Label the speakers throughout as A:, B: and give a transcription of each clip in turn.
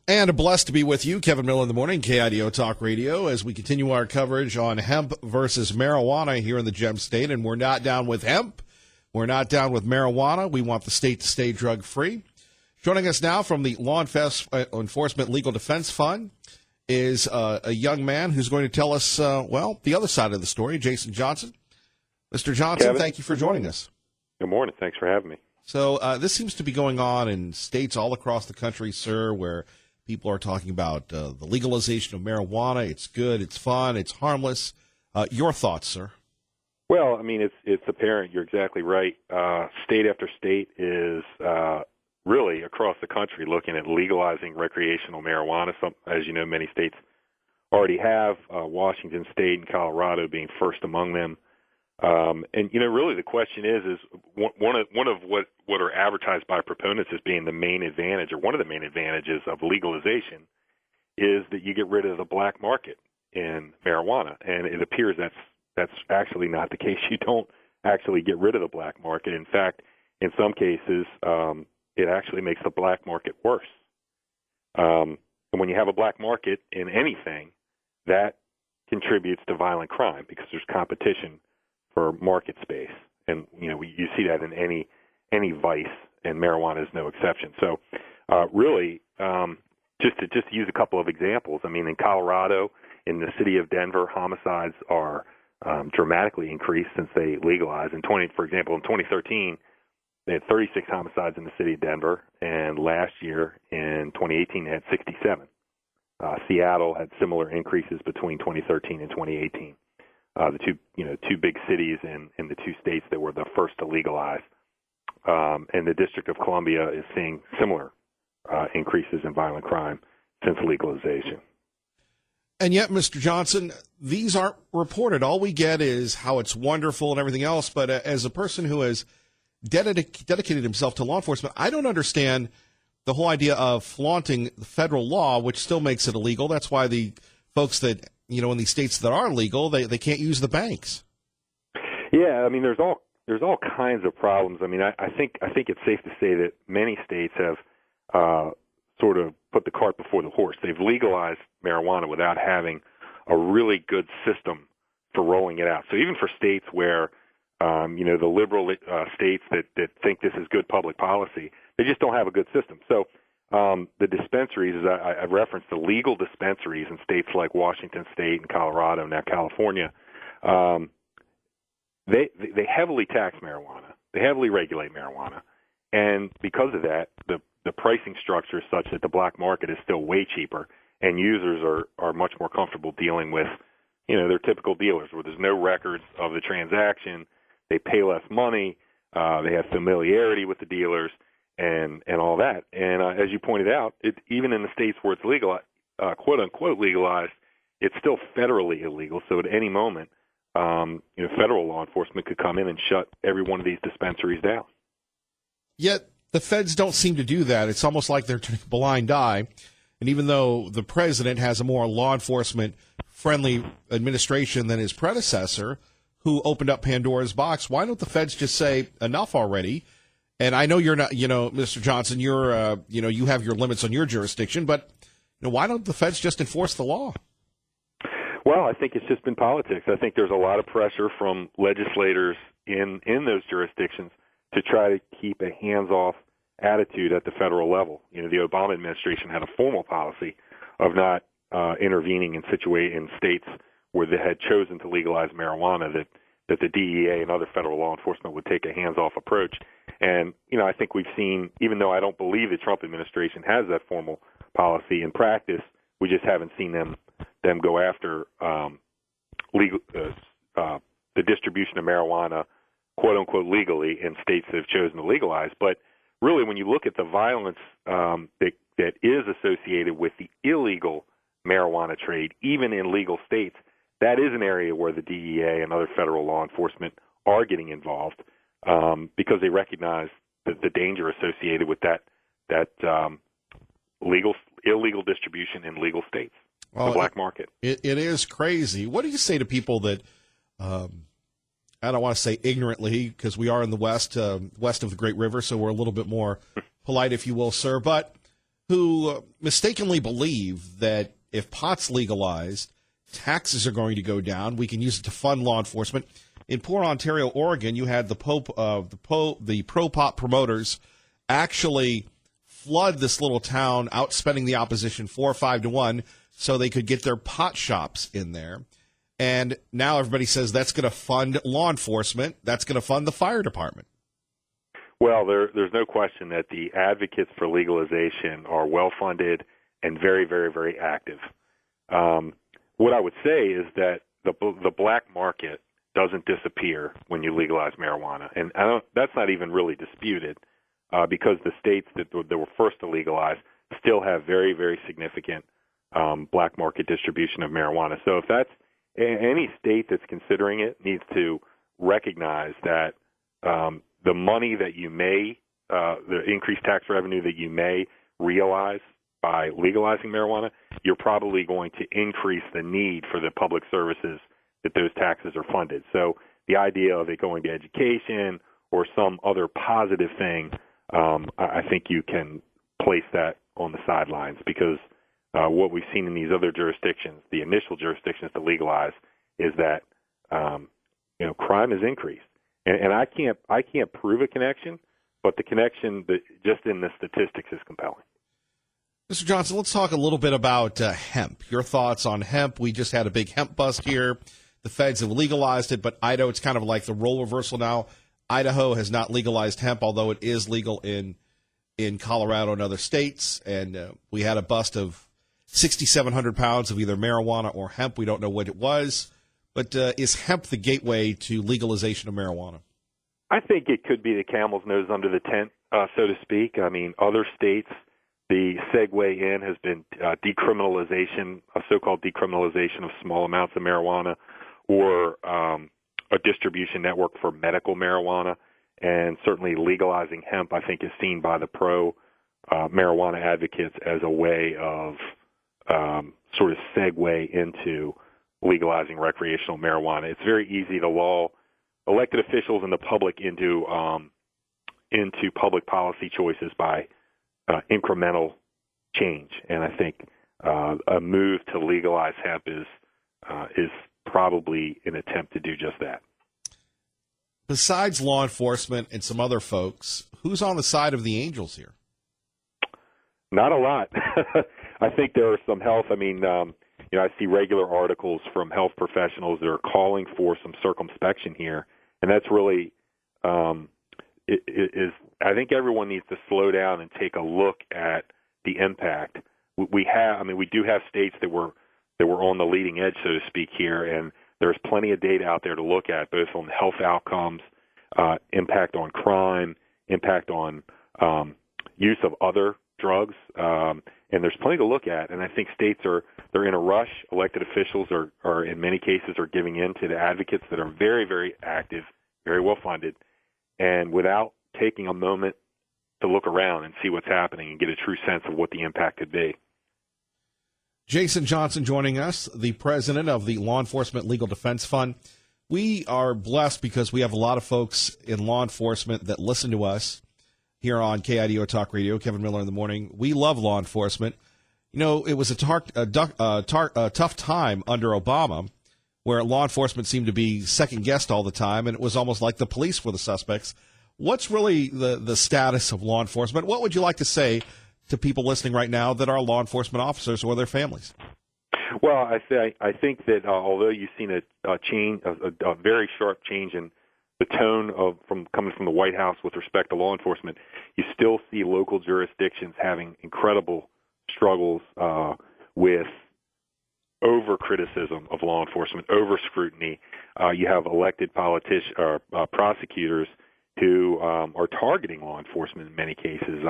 A: And blessed to be with you, Kevin Miller in the morning, KIDO Talk Radio, as we continue our coverage on hemp versus marijuana here in the Gem State. And we're not down with hemp. We're not down with marijuana. We want the state to stay drug-free. Joining us now from the Law Enforcement Legal Defense Fund is a young man who's going to tell us, the other side of the story, Jason Johnson. Mr. Johnson,
B: Kevin,
A: thank you for joining us.
B: Good morning. Thanks for having me.
A: So this seems to be going on in states all across the country, sir, where people are talking about the legalization of marijuana. It's good, it's fun, it's harmless. Your thoughts, sir?
B: Well, I mean, it's apparent. You're exactly right. State after state is really across the country looking at legalizing recreational marijuana. Some, as you know, many states already have, Washington State and Colorado being first among them. And, you know, really the question is one of what are advertised by proponents as being the main advantage, or one of the main advantages of legalization, is that you get rid of the black market in marijuana. And it appears that's actually not the case. You don't actually get rid of the black market. In fact, in some cases, it actually makes the black market worse. And when you have a black market in anything, that contributes to violent crime because there's competition for market space, and you know you see that in any vice, and marijuana is no exception. So, really, just to use a couple of examples. I mean, in Colorado, in the city of Denver, homicides are dramatically increased since they legalized. For example, in 2013, they had 36 homicides in the city of Denver, and last year in 2018 they had 67. Seattle had similar increases between 2013 and 2018. The two big cities in the two states that were the first to legalize. And the District of Columbia is seeing similar increases in violent crime since legalization.
A: And yet, Mr. Johnson, these aren't reported. All we get is how it's wonderful and everything else. But as a person who has dedicated himself to law enforcement, I don't understand the whole idea of flaunting the federal law, which still makes it illegal. That's why the folks that, you know, in these states that are legal, they can't use the banks. Yeah,
B: I mean, there's all kinds of problems. I mean, I think it's safe to say that many states have sort of put the cart before the horse. They've legalized marijuana without having a really good system for rolling it out. So even for states where, the liberal states that think this is good public policy, they just don't have a good system. So the dispensaries, as I've referenced, the legal dispensaries in states like Washington State and Colorado, now California, they heavily tax marijuana. They heavily regulate marijuana. And because of that, the pricing structure is such that the black market is still way cheaper, and users are much more comfortable dealing with, their typical dealers where there's no records of the transaction. They pay less money. They have familiarity with the dealers. And all that. And as you pointed out, even in the states where it's legal, quote unquote legalized, it's still federally illegal. So at any moment, federal law enforcement could come in and shut every one of these dispensaries down.
A: Yet the feds don't seem to do that. It's almost like they're turning a blind eye. And even though the president has a more law enforcement friendly administration than his predecessor, who opened up Pandora's box, why don't the feds just say enough already? And I know you're not, Mr. Johnson, you're, you have your limits on your jurisdiction, but why don't the feds just enforce the law?
B: Well, I think it's just been politics. I think there's a lot of pressure from legislators in those jurisdictions to try to keep a hands-off attitude at the federal level. The Obama administration had a formal policy of not intervening in states where they had chosen to legalize marijuana, that the DEA and other federal law enforcement would take a hands-off approach. And, I think we've seen, even though I don't believe the Trump administration has that formal policy in practice, we just haven't seen them go after the distribution of marijuana, quote-unquote, legally in states that have chosen to legalize. But really, when you look at the violence that is associated with the illegal marijuana trade, even in legal states, that is an area where the DEA and other federal law enforcement are getting involved because they recognize the danger associated with that illegal distribution in legal states, the black market.
A: It is crazy. What do you say to people that, I don't want to say ignorantly, because we are in the west of the Great River, so we're a little bit more polite, if you will, sir, but who mistakenly believe that if pot's legalized, taxes are going to go down. We can use it to fund law enforcement. In Port Ontario, Oregon, you had the pro-pot promoters actually flood this little town, outspending the opposition 4 or 5 to 1, so they could get their pot shops in there. And now everybody says that's going to fund law enforcement. That's going to fund the fire department.
B: Well, there's no question that the advocates for legalization are well-funded and very, very, very active. What I would say is that the black market doesn't disappear when you legalize marijuana, and that's not even really disputed because the states that were first to legalize still have very, very significant black market distribution of marijuana. So if that's any state that's considering it needs to recognize that the money that you may, the increased tax revenue that you may realize by legalizing marijuana, you're probably going to increase the need for the public services that those taxes are funded. So the idea of it going to education or some other positive thing, I think you can place that on the sidelines because what we've seen in these other jurisdictions, the initial jurisdictions to legalize, is that crime has increased, and I can't prove a connection, but the connection that just in the statistics is compelling.
A: Mr. Johnson, let's talk a little bit about hemp. Your thoughts on hemp? We just had a big hemp bust here. The feds have legalized it, but Idaho, it's kind of like the role reversal now. Idaho has not legalized hemp, although it is legal in Colorado and other states. And we had a bust of 6,700 pounds of either marijuana or hemp. We don't know what it was. But is hemp the gateway to legalization of marijuana?
B: I think it could be the camel's nose under the tent, so to speak. I mean, other states, the segue in has been decriminalization, a so-called decriminalization of small amounts of marijuana, or a distribution network for medical marijuana. And certainly legalizing hemp, I think, is seen by the pro-marijuana advocates as a way of sort of segue into legalizing recreational marijuana. It's very easy to lull elected officials and the public into public policy choices by incremental change. And I think a move to legalize hemp is probably an attempt to do just that.
A: Besides law enforcement and some other folks, who's on the side of the angels here?
B: Not a lot. I think there are some health. I mean, I see regular articles from health professionals that are calling for some circumspection here, and that's really I think everyone needs to slow down and take a look at the impact. We do have states that were on the leading edge, so to speak, here, and there's plenty of data out there to look at, both on health outcomes, impact on crime, impact on use of other drugs, and there's plenty to look at. And I think states they're in a rush. Elected officials are in many cases are giving in to the advocates that are very, very active, very well funded, and without taking a moment to look around and see what's happening and get a true sense of what the impact could be.
A: Jason Johnson joining us, the president of the Law Enforcement Legal Defense Fund. We are blessed because we have a lot of folks in law enforcement that listen to us here on KIDO Talk Radio, Kevin Miller in the morning. We love law enforcement. You know, it was a tough time under Obama where law enforcement seemed to be second-guessed all the time, and it was almost like the police were the suspects. What's really the status of law enforcement? What would you like to say to people listening right now that are law enforcement officers or their families?
B: Well, I think that although you've seen a change, a very sharp change in the tone coming from the White House with respect to law enforcement, you still see local jurisdictions having incredible struggles with over-criticism of law enforcement, over-scrutiny. You have elected prosecutors who are targeting law enforcement in many cases.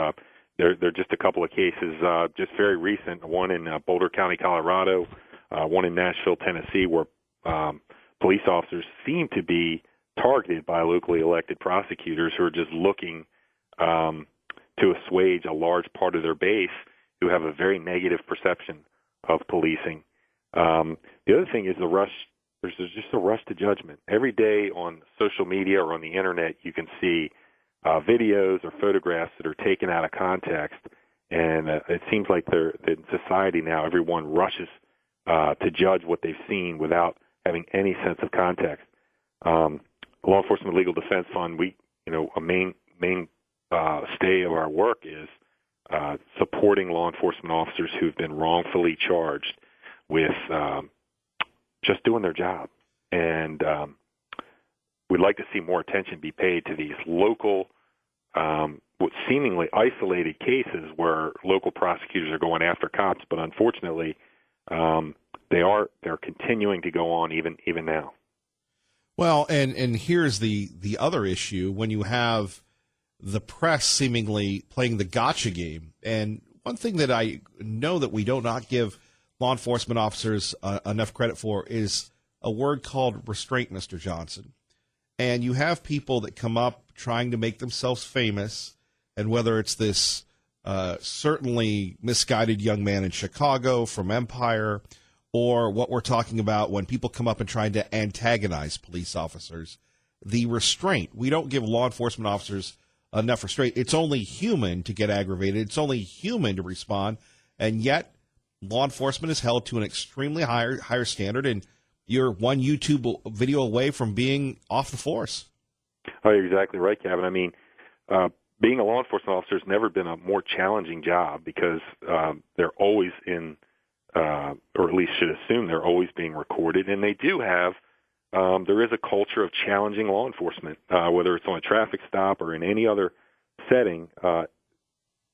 B: There are just a couple of cases, just very recent, one in Boulder County, Colorado, one in Nashville, Tennessee, where police officers seem to be targeted by locally elected prosecutors who are just looking to assuage a large part of their base who have a very negative perception of policing. The other thing is the rush. There's just a rush to judgment. Every day on social media or on the internet, you can see videos or photographs that are taken out of context And it seems like in society now, everyone rushes to judge what they've seen without having any sense of context. Law Enforcement Legal Defense Fund, a main stay of our work is supporting law enforcement officers who've been wrongfully charged with just doing their job. And we'd like to see more attention be paid to these local, seemingly isolated cases where local prosecutors are going after cops, but unfortunately, they're continuing to go on even now.
A: Well, and here's the other issue when you have the press seemingly playing the gotcha game. And one thing that I know that we do not give law enforcement officers enough credit for is a word called restraint, Mr. Johnson. And you have people that come up trying to make themselves famous, and whether it's this certainly misguided young man in Chicago from Empire, or what we're talking about when people come up and trying to antagonize police officers, the restraint. We don't give law enforcement officers enough restraint. It's only human to get aggravated. It's only human to respond, and yet law enforcement is held to an extremely higher standard, and you're one YouTube video away from being off the force.
B: Oh, you're exactly right, Kevin. I mean, being a law enforcement officer has never been a more challenging job because they're always or at least should assume they're always being recorded, and they do have, there is a culture of challenging law enforcement, whether it's on a traffic stop or in any other setting.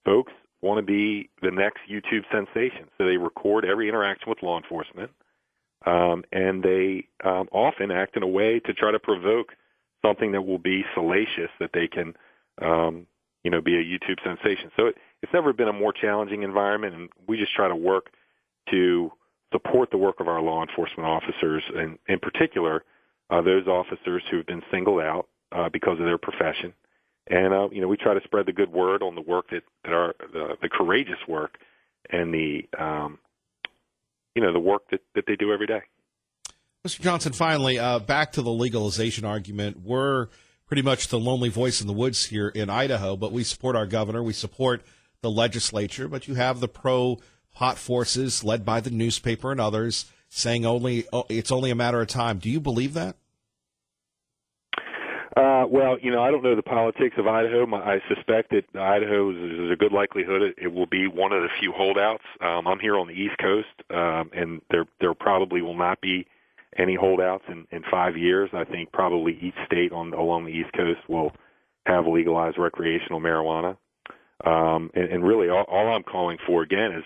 B: Folks want to be the next YouTube sensation, so they record every interaction with law enforcement, and they often act in a way to try to provoke something that will be salacious, that they can, be a YouTube sensation. So it's never been a more challenging environment, and we just try to work to support the work of our law enforcement officers, and in particular, those officers who have been singled out because of their profession. And, we try to spread the good word on the work that are the courageous work and the work that they do every day.
A: Mr. Johnson, finally, back to the legalization argument. We're pretty much the lonely voice in the woods here in Idaho, but we support our governor. We support the legislature, but you have the pro-pot forces led by the newspaper and others saying it's only a matter of time. Do you believe that?
B: Well, I don't know the politics of Idaho. I suspect that Idaho is a good likelihood it will be one of the few holdouts. I'm here on the East Coast, and there probably will not be any holdouts in 5 years. I think probably each state along the East Coast will have legalized recreational marijuana. And really, all I'm calling for again is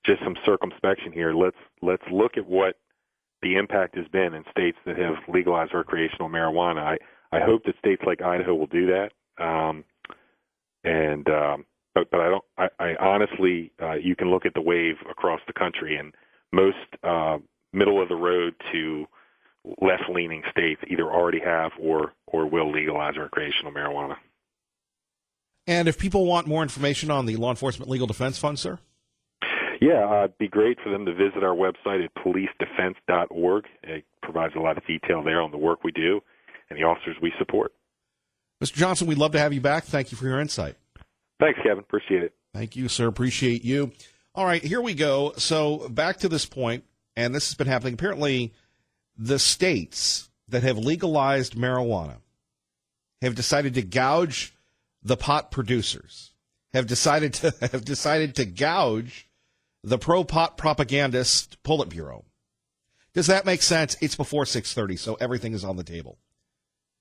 B: just some circumspection here. Let's look at what the impact has been in states that have legalized recreational marijuana. I hope that states like Idaho will do that. But I don't. I honestly, you can look at the wave across the country, and most middle of the road to left-leaning states either already have or will legalize recreational marijuana.
A: And if people want more information on the Law Enforcement Legal Defense Fund, sir?
B: Yeah, it'd be great for them to visit our website at policedefense.org. It provides a lot of detail there on the work we do and the officers we support.
A: Mr. Johnson, we'd love to have you back. Thank you for your insight.
B: Thanks, Kevin. Appreciate it.
A: Thank you, sir. Appreciate you. All right, here we go. So back to this point, and this has been happening. Apparently, the states that have legalized marijuana have decided to gouge the pot producers, have decided to gouge the pro-pot propagandist Politburo. Does that make sense? It's before 6:30, so everything is on the table.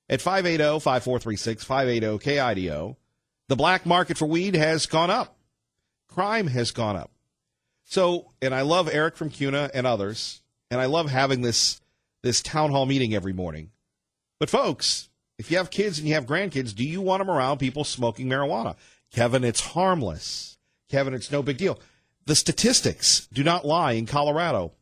A: At 580-5436, 580-KIDO, the black market for weed has gone up. Crime has gone up. So, and I love Eric from CUNA and others, and I love having this town hall meeting every morning. But folks, if you have kids and you have grandkids, do you want them around people smoking marijuana? Kevin, it's harmless. Kevin, it's no big deal. The statistics do not lie in Colorado.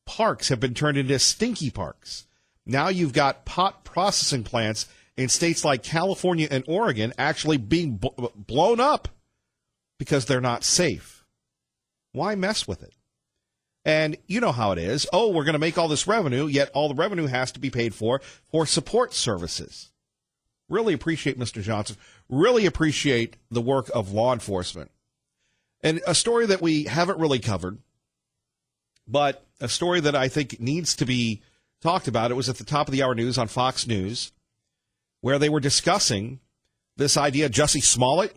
A: Parks have been turned into stinky parks. Now you've got pot processing plants in states like California and Oregon actually being blown up because they're not safe. Why mess with it? And you know how it is. Oh, we're going to make all this revenue, yet all the revenue has to be paid for support services. Really appreciate Mr. Johnson. Really appreciate the work of law enforcement. And a story that we haven't really covered, but a story that I think needs to be talked about. It was at the top of the hour news on Fox News, where they were discussing this idea. Jussie Smollett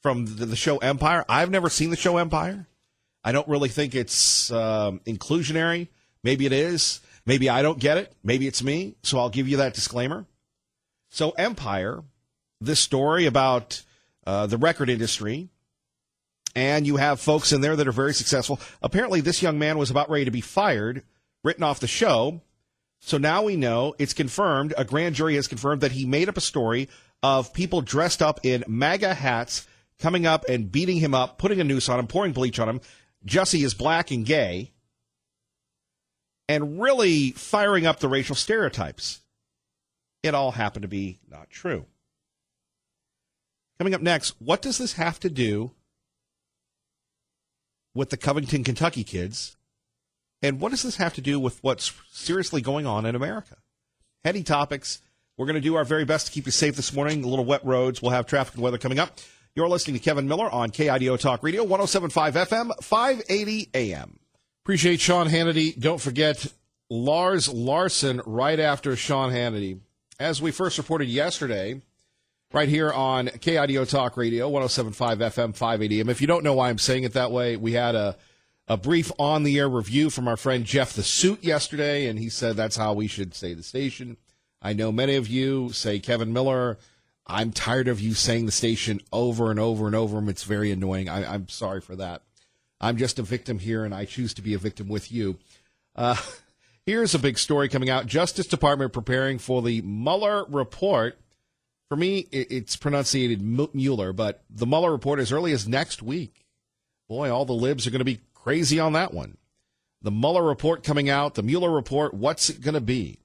A: from the show Empire. I've never seen the show Empire. I don't really think it's inclusionary. Maybe it is. Maybe I don't get it. Maybe it's me. So I'll give you that disclaimer. So Empire, this story about the record industry, and you have folks in there that are very successful. Apparently, this young man was about ready to be fired, written off the show. So now we know, it's confirmed, a grand jury has confirmed that he made up a story of people dressed up in MAGA hats coming up and beating him up, putting a noose on him, pouring bleach on him. Jussie is black and gay, and really firing up the racial stereotypes. It all happened to be not true. Coming up next, what does this have to do with the Covington, Kentucky kids? And what does this have to do with what's seriously going on in America? Heady topics. We're going to do our very best to keep you safe this morning. A little wet roads. We'll have traffic and weather coming up. You're listening to Kevin Miller on KIDO Talk Radio, 107.5 FM, 580 AM. Appreciate Sean Hannity. Don't forget Lars Larson right after Sean Hannity. As we first reported yesterday, right here on KIDO Talk Radio, 107.5 FM, 580 AM. If you don't know why I'm saying it that way, we had a brief on-the-air review from our friend Jeff the Suit yesterday, and he said that's how we should say the station. I know many of you say Kevin Miller. I'm tired of you saying the station over and over and over, and it's very annoying. I'm sorry for that. I'm just a victim here, and I choose to be a victim with you. Here's a big story coming out. Justice Department preparing for the Mueller report. For me, it's pronunciated Mueller, but the Mueller report as early as next week. Boy, all the libs are going to be crazy on that one. The Mueller report coming out, the Mueller report, what's it going to be?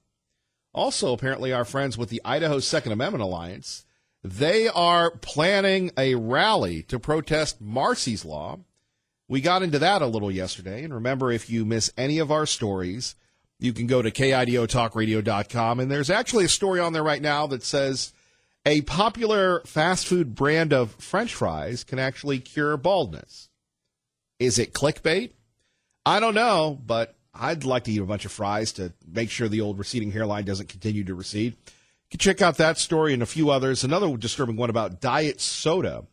A: Also, apparently, our friends with the Idaho Second Amendment Alliance, they are planning a rally to protest Marsy's Law. We got into that a little yesterday. And remember, if you miss any of our stories, you can go to KIDOTalkRadio.com. And there's actually a story on there right now that says a popular fast food brand of French fries can actually cure baldness. Is it clickbait? I don't know, but I'd like to eat a bunch of fries to make sure the old receding hairline doesn't continue to recede. You can check out that story and a few others. Another disturbing one about diet soda.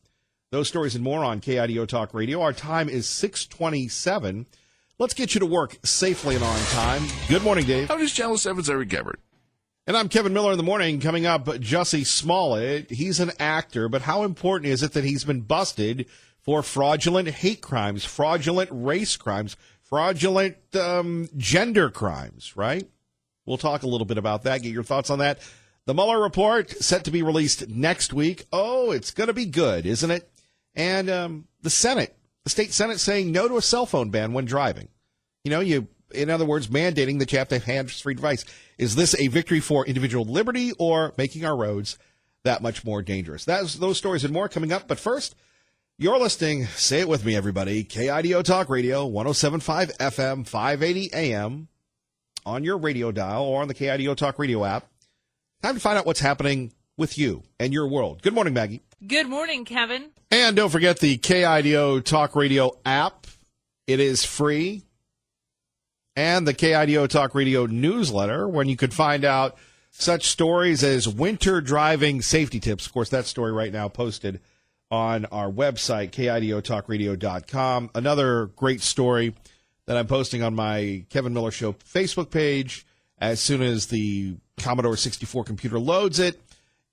A: Those stories and more on KIDO Talk Radio. Our time is 6:27. Let's get you to work safely and on time. Good morning, Dave.
C: I'm just jealous Evans Eric Gabbard.
A: And I'm Kevin Miller in the morning. Coming up, Jussie Smollett. He's an actor, but how important is it that he's been busted for fraudulent hate crimes, fraudulent race crimes, fraudulent gender crimes, right? We'll talk a little bit about that, get your thoughts on that. The Mueller report set to be released next week. Oh, it's going to be good, isn't it? And the Senate, the state Senate saying no to a cell phone ban when driving. You know, in other words, mandating that you have to have hands-free device. Is this a victory for individual liberty or making our roads that much more dangerous? Those stories and more coming up. But first, you're listening, say it with me, everybody, KIDO Talk Radio, 107.5 FM, 580 AM, on your radio dial or on the KIDO Talk Radio app. Time to find out what's happening with you and your world. Good morning, Maggie.
D: Good morning, Kevin.
A: And don't forget the KIDO Talk Radio app. It is free. And the KIDO Talk Radio newsletter, when you could find out such stories as winter driving safety tips. Of course, that story right now posted on our website, KIDOTalkRadio.com. Another great story that I'm posting on my Kevin Miller Show Facebook page as soon as the Commodore 64 computer loads it,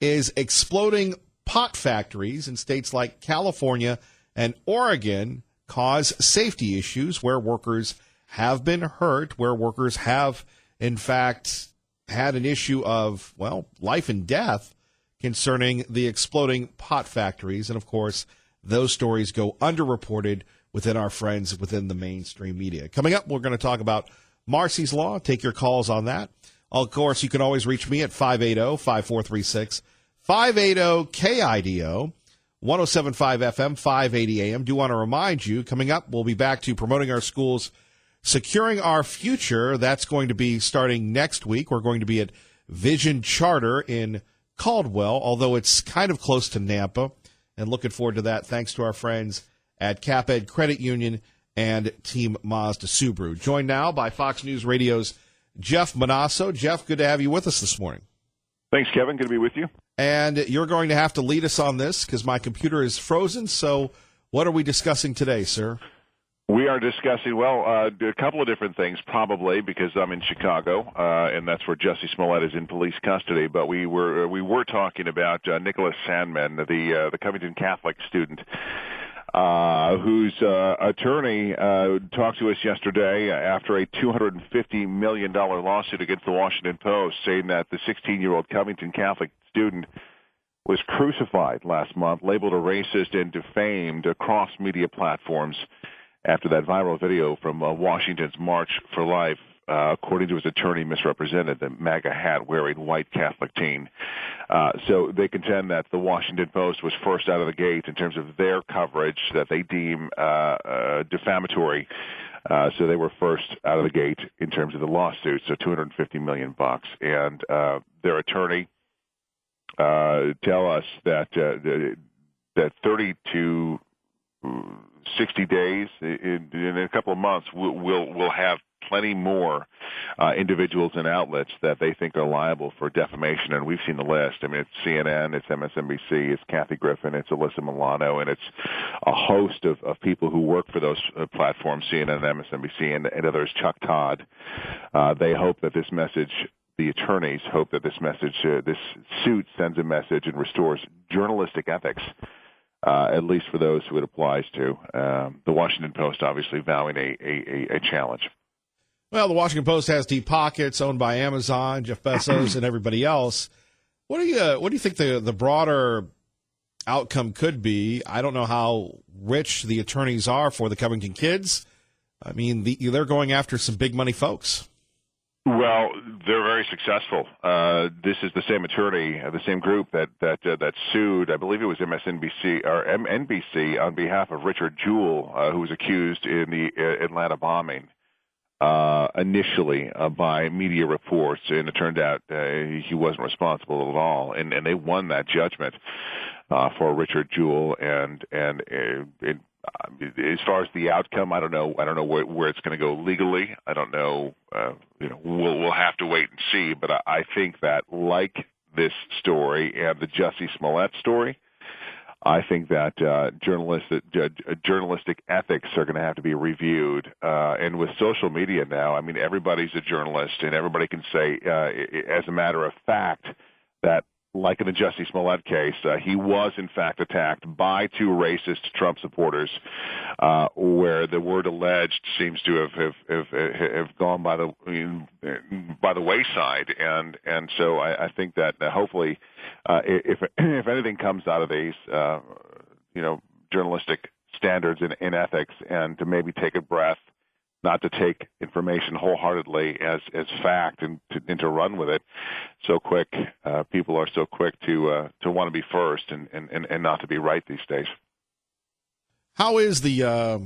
A: is exploding pot factories in states like California and Oregon cause safety issues where workers have been hurt, where workers have, in fact, had an issue of, well, life and death concerning the exploding pot factories. And, of course, those stories go underreported within our friends within the mainstream media. Coming up, we're going to talk about Marsy's Law. Take your calls on that. Of course, you can always reach me at 580-5436, 580-KIDO, 107.5 FM, 580 AM. Do want to remind you, coming up, we'll be back to promoting our schools, securing our future. That's going to be starting next week. We're going to be at Vision Charter in Caldwell, although it's kind of close to Nampa, and looking forward to that thanks to our friends at CapEd Credit Union and Team Mazda Subaru. Joined now by Fox News Radio's Jeff Monasso. Jeff, good to have you with us this morning.
C: Thanks, Kevin. Good to be with you.
A: And you're going to have to lead us on this because my computer is frozen. So what are we discussing today, sir?
C: We are discussing, a couple of different things, probably, because I'm in Chicago, and that's where Jussie Smollett is in police custody. But we were talking about Nicholas Sandmann, the Covington Catholic student, whose attorney talked to us yesterday after a $250 million lawsuit against the Washington Post, saying that the 16-year-old Covington Catholic student was crucified last month, labeled a racist, and defamed across media platforms after that viral video from Washington's March for Life, according to his attorney, misrepresented the MAGA hat-wearing white Catholic teen. So they contend that the Washington Post was first out of the gate in terms of their coverage that they deem defamatory. So they were first out of the gate in terms of the lawsuit, so $250 million. And their attorney tell us that 30 to 60 days, in a couple of months, we'll have plenty more individuals and outlets that they think are liable for defamation, and we've seen the list. I mean, it's CNN, it's MSNBC, it's Kathy Griffin, it's Alyssa Milano, and it's a host of people who work for those platforms, CNN, MSNBC, and others, Chuck Todd. They hope that this message, the attorneys hope that this message, this suit sends a message and restores journalistic ethics, at least for those who it applies to. The Washington Post obviously vowing a challenge.
A: Well, the Washington Post has deep pockets, owned by Amazon, Jeff Bezos, and everybody else. What do you think the broader outcome could be? I don't know how rich the attorneys are for the Covington kids. I mean, they're going after some big money folks.
C: Well, they're very successful. This is the same attorney, the same group that sued, I believe it was MSNBC or NBC, on behalf of Richard Jewell, who was accused in the Atlanta bombing initially by media reports, and it turned out he wasn't responsible at all, and they won that judgment for Richard Jewell, and as far as the outcome, I don't know where it's going to go legally. I don't know. We'll have to wait and see. But I think that, like this story and the Jussie Smollett story, I think that journalistic ethics are going to have to be reviewed. And with social media now, I mean, everybody's a journalist, and everybody can say, as a matter of fact, that, like in the Jussie Smollett case, he was in fact attacked by two racist Trump supporters, where the word alleged seems to have gone by the wayside, and so I think that hopefully, if anything comes out of these, journalistic standards and ethics, and to maybe take a breath, not to take information wholeheartedly as fact and to run with it so quick. People are so quick to want to be first and not to be right these days.
A: How is the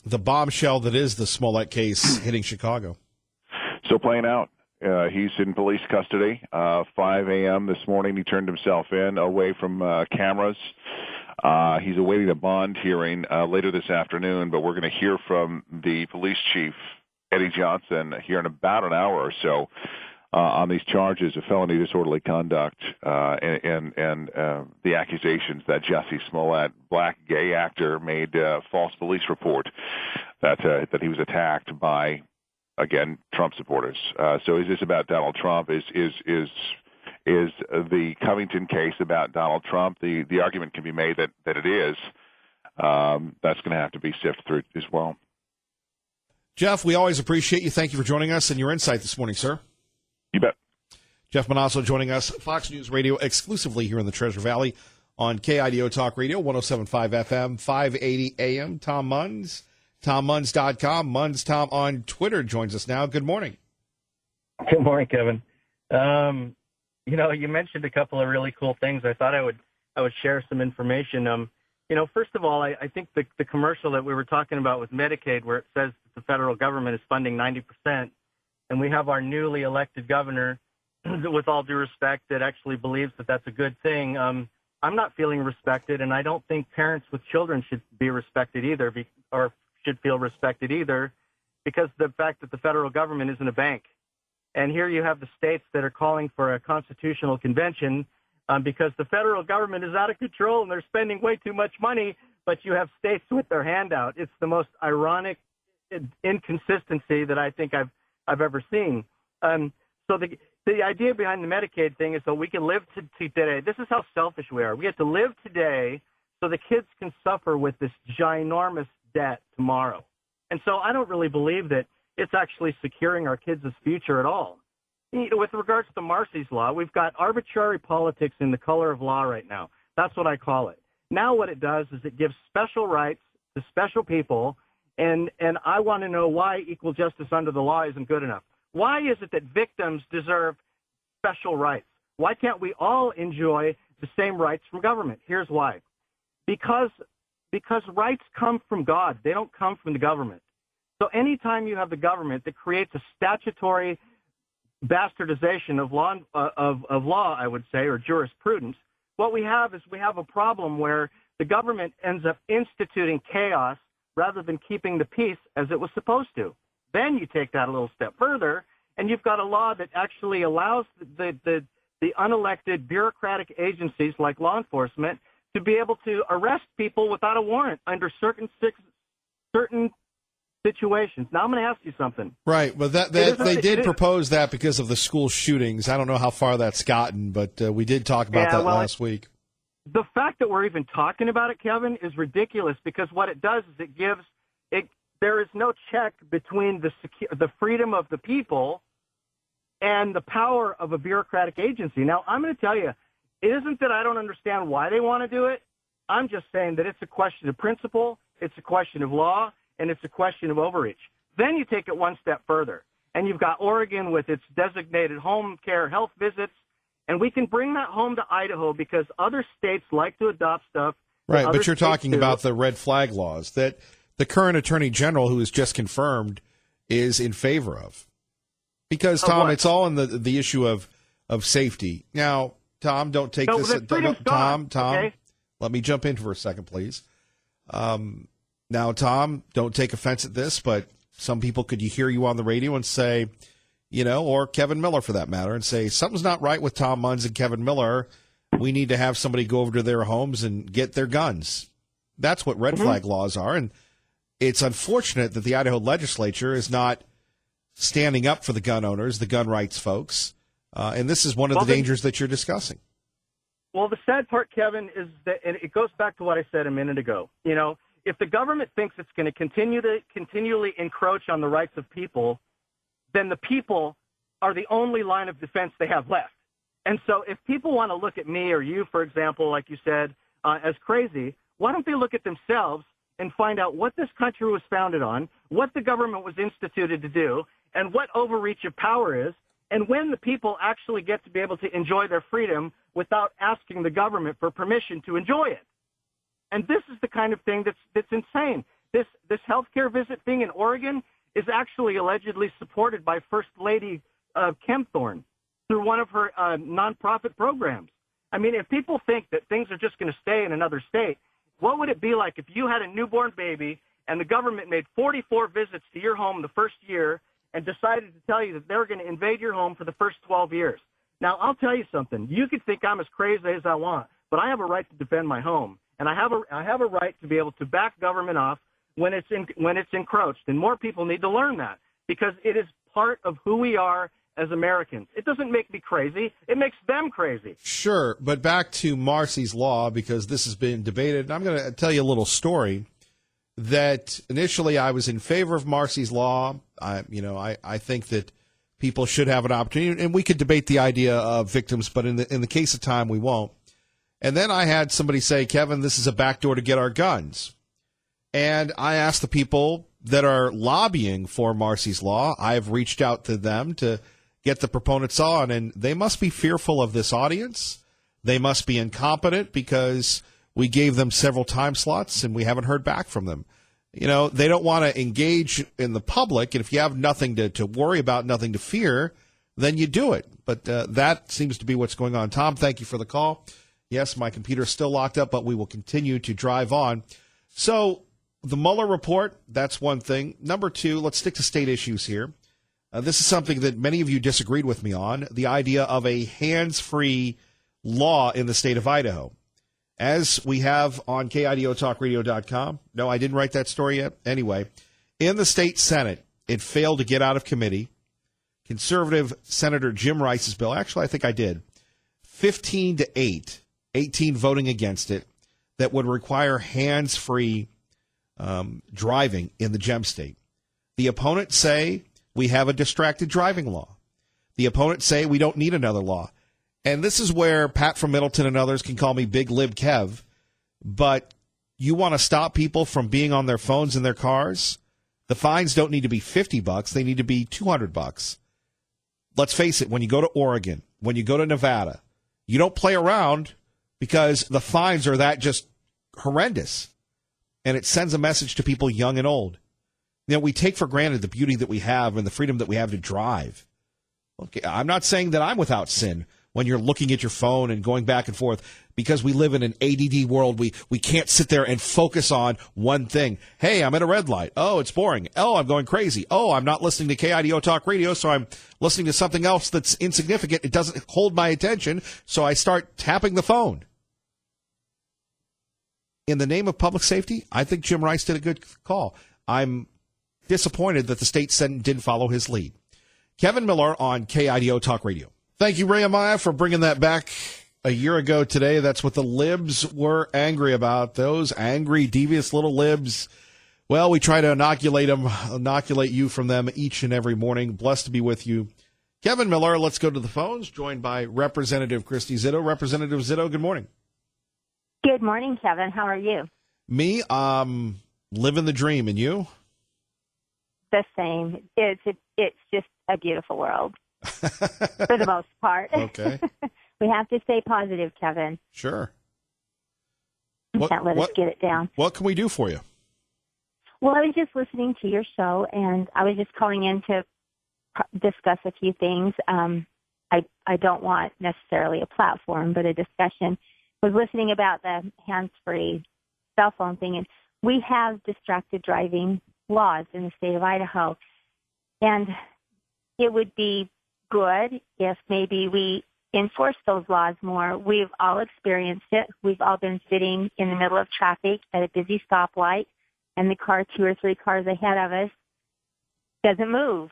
A: bombshell that is the Smollett case hitting Chicago?
C: So playing out. He's in police custody. 5 a.m. this morning, he turned himself in away from cameras. He's awaiting a bond hearing later this afternoon, but we're going to hear from the police chief, Eddie Johnson, here in about an hour or so on these charges of felony disorderly conduct and the accusations that Jussie Smollett, black gay actor, made a false police report that he was attacked by, again, Trump supporters. So is this about Donald Trump? Is the Covington case about Donald Trump? The argument can be made that it is. That's going to have to be sifted through as well.
A: Jeff, we always appreciate you. Thank you for joining us and your insight this morning, sir.
C: You bet.
A: Jeff Monasso joining us, Fox News Radio, exclusively here in the Treasure Valley on KIDO Talk Radio, 107.5 FM, 580 AM. Tom Munns, TomMunns.com. Munns Tom on Twitter joins us now. Good morning.
D: Good morning, Kevin. You mentioned a couple of really cool things. I thought I would share some information. First of all, I think the commercial that we were talking about with Medicaid, where it says that the federal government is funding 90%, and we have our newly elected governor, with all due respect, that actually believes that that's a good thing. I'm not feeling respected, and I don't think parents with children should be respected either, or should feel respected either, because the fact that the federal government isn't a bank. And here you have the states that are calling for a constitutional convention because the federal government is out of control and they're spending way too much money, but you have states with their hand out. It's the most ironic inconsistency that I think I've ever seen. So the idea behind the Medicaid thing is so we can live today. This is how selfish we are. We have to live today so the kids can suffer with this ginormous debt tomorrow. And so I don't really believe that it's actually securing our kids' future at all. With regards to Marsy's law, we've got arbitrary politics in the color of law right now. That's what I call it. Now what it does is it gives special rights to special people, and I want to know why equal justice under the law isn't good enough. Why is it that victims deserve special rights? Why can't we all enjoy the same rights from government? Here's why. Because rights come from God. They don't come from the government. So anytime you have the government that creates a statutory bastardization of law, I would say, or jurisprudence, what we have is we have a problem where the government ends up instituting chaos rather than keeping the peace as it was supposed to. Then you take that a little step further, and you've got a law that actually allows the unelected bureaucratic agencies like law enforcement to be able to arrest people without a warrant under certain situations. Now I'm going to ask you something.
A: Right, but they did propose that because of the school shootings. I don't know how far that's gotten, but we did talk about that last week.
D: The fact that we're even talking about it, Kevin, is ridiculous because what it does is there is no check between the freedom of the people and the power of a bureaucratic agency. Now, I'm going to tell you, it isn't that I don't understand why they want to do it. I'm just saying that it's a question of principle, it's a question of law, and it's a question of overreach. Then you take it one step further, and you've got Oregon with its designated home care health visits, and we can bring that home to Idaho because other states like to adopt stuff.
A: Right, but you're talking about the red flag laws that the current attorney general, who is just confirmed, is in favor of. Because, Tom, it's all in the issue of safety. Now, Tom, don't take this. Tom,
D: okay?
A: Let me jump in for a second, please. Now, Tom, don't take offense at this, but some people could hear you on the radio and say, or Kevin Miller for that matter, and say, something's not right with Tom Munns and Kevin Miller. We need to have somebody go over to their homes and get their guns. That's what red flag laws are, and it's unfortunate that the Idaho legislature is not standing up for the gun owners, the gun rights folks, and this is one of the dangers that you're discussing.
D: Well, the sad part, Kevin, is that, and it goes back to what I said a minute ago, if the government thinks it's going to continually encroach on the rights of people, then the people are the only line of defense they have left. And so if people want to look at me or you, for example, like you said, as crazy, why don't they look at themselves and find out what this country was founded on, what the government was instituted to do, and what overreach of power is, and when the people actually get to be able to enjoy their freedom without asking the government for permission to enjoy it. And this is the kind of thing that's insane. This healthcare visit thing in Oregon is actually allegedly supported by First Lady Kempthorne through one of her nonprofit programs. I mean, if people think that things are just going to stay in another state, what would it be like if you had a newborn baby and the government made 44 visits to your home the first year and decided to tell you that they were going to invade your home for the first 12 years? Now, I'll tell you something. You could think I'm as crazy as I want, but I have a right to defend my home, and I have a right to be able to back government off when it's encroached. And more people need to learn that because it is part of who we are as Americans. It doesn't make me crazy. It makes them crazy.
A: Sure, but back to Marsy's law, because this has been debated. And I'm going to tell you a little story that initially I was in favor of Marsy's law. I think that people should have an opportunity, and we could debate the idea of victims, but in the case of time, we won't. And then I had somebody say, Kevin, this is a backdoor to get our guns. And I asked the people that are lobbying for Marsy's law, I have reached out to them to get the proponents on, and they must be fearful of this audience. They must be incompetent because we gave them several time slots and we haven't heard back from them. They don't want to engage in the public, and if you have nothing to worry about, nothing to fear, then you do it. But that seems to be what's going on. Tom, thank you for the call. Yes, my computer's still locked up, but we will continue to drive on. So the Mueller report, that's one thing. Number two, let's stick to state issues here. This is something that many of you disagreed with me on, the idea of a hands-free law in the state of Idaho. As we have on KIDOTalkRadio.com. No, I didn't write that story yet. Anyway, in the state Senate, it failed to get out of committee. Conservative Senator Jim Rice's bill, actually, I think I did, 15-8, 18 voting against it, that would require hands-free driving in the Gem State. The opponents say we have a distracted driving law. The opponents say we don't need another law. And this is where Pat from Middleton and others can call me Big Lib Kev, but you want to stop people from being on their phones in their cars? The fines don't need to be $50. They need to be $200. Let's face it, when you go to Oregon, when you go to Nevada, you don't play around because the fines are that just horrendous. And it sends a message to people young and old. You know, we take for granted the beauty that we have and the freedom that we have to drive. Okay, I'm not saying that I'm without sin when you're looking at your phone and going back and forth, because we live in an ADD world. We can't sit there and focus on one thing. Hey, I'm at a red light. Oh, it's boring. Oh, I'm going crazy. Oh, I'm not listening to KIDO Talk Radio, so I'm listening to something else that's insignificant. It doesn't hold my attention, so I start tapping the phone. In the name of public safety, I think Jim Rice did a good call. I'm disappointed that the state Senate didn't follow his lead. Kevin Miller on KIDO Talk Radio. Thank you, Ray Amaya, for bringing that back a year ago today. That's what the libs were angry about. Those angry, devious little libs. Well, we try to inoculate you from them each and every morning. Blessed to be with you. Kevin Miller, let's go to the phones, joined by Representative Christy Zitto. Representative Zitto, good morning.
E: Good morning, Kevin. How are you?
A: Me, living the dream. And you?
E: The same. It's just a beautiful world for the most part.
A: Okay.
E: We have to stay positive, Kevin.
A: Sure.
E: Can't let us get it down.
A: What can we do for you?
E: Well, I was just listening to your show, and I was just calling in to discuss a few things. I don't want necessarily a platform, but a discussion. I was listening about the hands-free cell phone thing, and we have distracted driving laws in the state of Idaho. And it would be good if maybe we enforce those laws more. We've all experienced it. We've all been sitting in the middle of traffic at a busy stoplight, and the car 2 or 3 cars ahead of us doesn't move.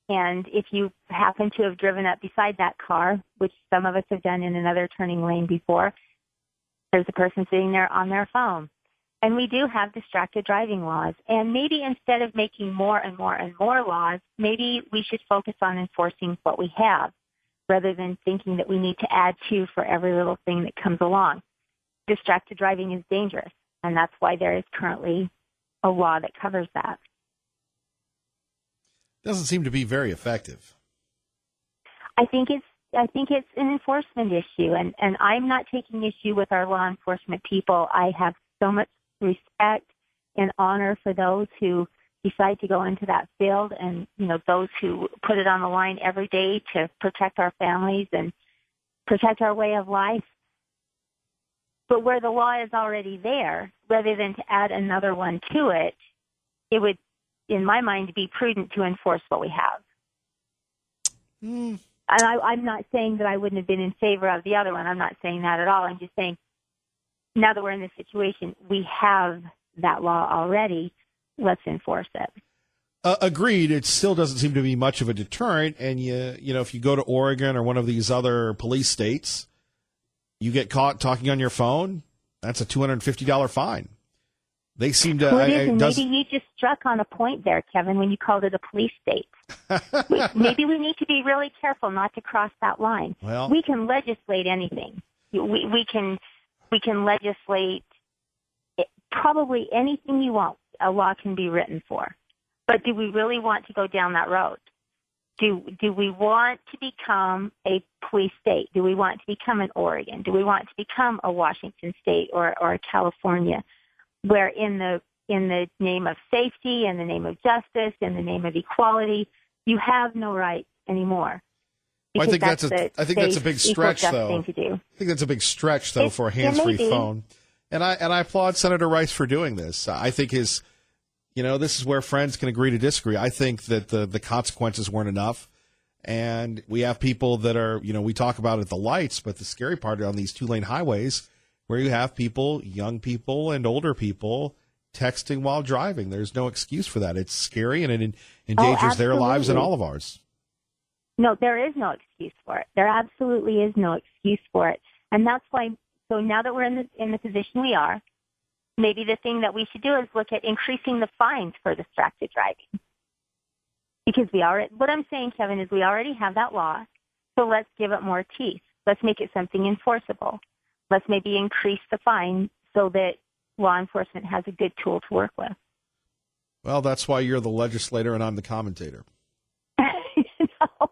E: And if you happen to have driven up beside that car, which some of us have done in another turning lane before, there's a person sitting there on their phone. And we do have distracted driving laws. And maybe instead of making more and more and more laws, maybe we should focus on enforcing what we have rather than thinking that we need to add to for every little thing that comes along. Distracted driving is dangerous, and that's why there is currently a law that covers that.
A: Doesn't seem to be very effective.
E: I think it's an enforcement issue, and I'm not taking issue with our law enforcement people. I have so much respect and honor for those who decide to go into that field, and those who put it on the line every day to protect our families and protect our way of life. But where the law is already there, rather than to add another one to it, it would, in my mind, be prudent to enforce what we have. And I'm not saying that I wouldn't have been in favor of the other one. I'm not saying that at all. I'm just saying now that we're in this situation, we have that law already. Let's enforce it.
A: Agreed. It still doesn't seem to be much of a deterrent. And if you go to Oregon or one of these other police states, you get caught talking on your phone, that's a $250 fine. They seem to.
E: Maybe you just struck on a point there, Kevin, when you called it a police state. Maybe we need to be really careful not to cross that line.
A: Well,
E: we can legislate anything. We can legislate probably anything you want. A law can be written for. But do we really want to go down that road? Do we want to become a police state? Do we want to become an Oregon? Do we want to become a Washington state or a California, where in the name of safety, in the name of justice, in the name of equality, you have no rights anymore?
A: Well, I
E: because
A: think that's a big stretch,
E: just
A: though.
E: thing to do.
A: I think that's a big stretch, though, for a hands-free phone. And I applaud Senator Rice for doing this. I think this is where friends can agree to disagree. I think that the consequences weren't enough. And we have people that are, we talk about it at the lights, but the scary part on these 2-lane highways where you have people, young people and older people, texting while driving. There's no excuse for that. It's scary, and it endangers their lives and all of ours.
E: No, there is no excuse for it. There absolutely is no excuse for it. And that's why, so now that we're in the position we are, maybe the thing that we should do is look at increasing the fines for distracted driving. Because what I'm saying, Kevin, is we already have that law, so let's give it more teeth. Let's make it something enforceable. Let's maybe increase the fine so that law enforcement has a good tool to work with.
A: Well, that's why you're the legislator and I'm the commentator.
E: No.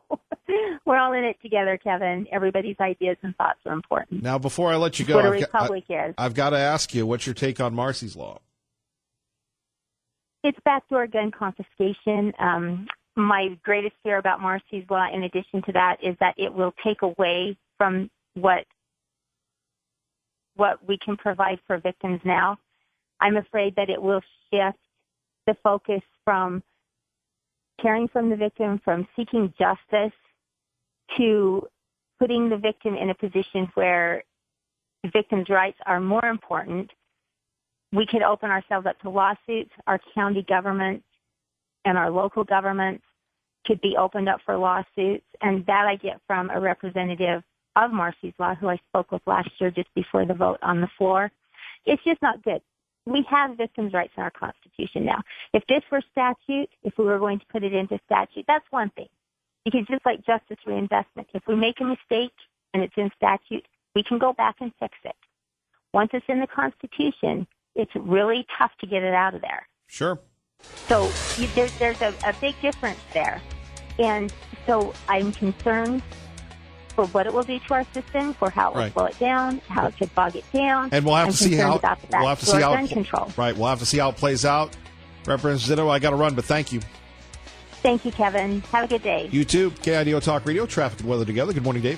E: We're all in it together, Kevin. Everybody's ideas and thoughts are important.
A: Now, before I let you go,
E: what a republic is.
A: I've got to ask you, what's your take on Marsy's Law?
E: It's backdoor gun confiscation. My greatest fear about Marsy's Law, in addition to that, is that it will take away from what we can provide for victims now. I'm afraid that it will shift the focus from caring from the victim, from seeking justice, to putting the victim in a position where the victim's rights are more important. We could open ourselves up to lawsuits. Our county governments and our local governments could be opened up for lawsuits. And that I get from a representative of Marsy's Law, who I spoke with last year just before the vote on the floor. It's just not good. We have victims' rights in our Constitution now. If this were statute, if we were going to put it into statute, that's one thing. Because just like justice reinvestment, if we make a mistake and it's in statute, we can go back and fix it. Once it's in the Constitution, it's really tough to get it out of there.
A: Sure.
E: So there's a big difference there. And so I'm concerned for what it will do to our system, for how it will slow it down, how it could bog it down.
A: And we'll have to see how
E: gun control.
A: Right, we'll have to see how it plays out. Representative Zito, I got to run, but thank you.
E: Thank you, Kevin. Have a good day.
A: You too. KIDO Talk Radio, traffic and weather together. Good morning, Dave.